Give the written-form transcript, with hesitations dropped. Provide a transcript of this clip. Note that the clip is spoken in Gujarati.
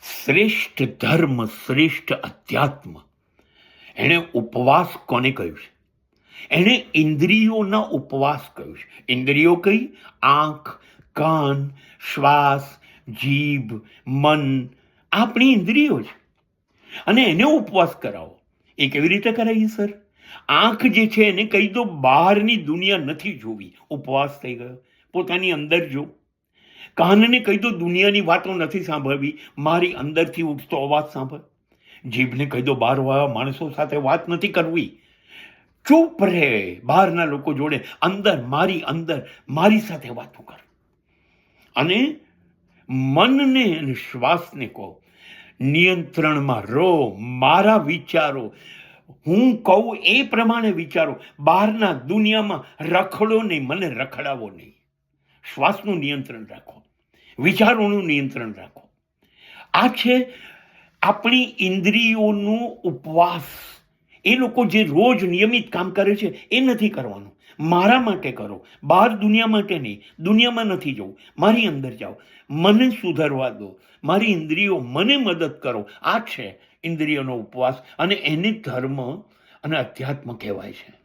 શ્રેષ્ઠ ધર્મ, શ્રેષ્ઠ અધ્યાત્મ, એણે ઉપવાસ કોને કહ્યું છે? એણે ઇન્દ્રિયોના ઉપવાસ કહ્યું છે. ઇન્દ્રિયો કઈ? આંખ, કાન, શ્વાસ, જીભ, મન, આપણી ઇન્દ્રિયો છે. અને એને ઉપવાસ કરાવો. એ કેવી રીતે કરાવીએ સર? આંખ જે છે એને કહી દો બહારની દુનિયા નથી જોવી, ઉપવાસ થઈ ગયો. પોતાની અંદર જો. કાનને કહી દો દુનિયાની વાતો નથી સાંભળવી, મારી અંદરથી ઉઠતો અવાજ સાંભળ. જીભને કહી દો બહારવાળા માણસો સાથે વાત નથી કરવી, ચૂપ રહે બહારના લોકો જોડે, અંદર મારી સાથે વાતો કર. અને મનને અને શ્વાસને કહો નિયંત્રણમાં રહો, મારા વિચારો, હું કહું એ પ્રમાણે વિચારો, બહારના દુનિયામાં રખડો નહીં, મને રખડાવો નહીં. શ્વાસનું નિયંત્રણ રાખો, વિચારોનું નિયંત્રણ રાખો. આ છે આપણી ઇન્દ્રિયોનો ઉપવાસ. એ લોકો જે રોજ નિયમિત કામ કરે છે એ નથી કરવાનું. મારા માટે કરો, બહાર દુનિયા માટે નહીં. દુનિયામાં નથી જવું, મારી અંદર જાઓ, મને સુધારવા દો, મારી ઇન્દ્રિયો મને મદદ કરો. આ છે ઇન્દ્રિયોનો ઉપવાસ, અને એને ધર્મ અને અધ્યાત્મ કહેવાય છે.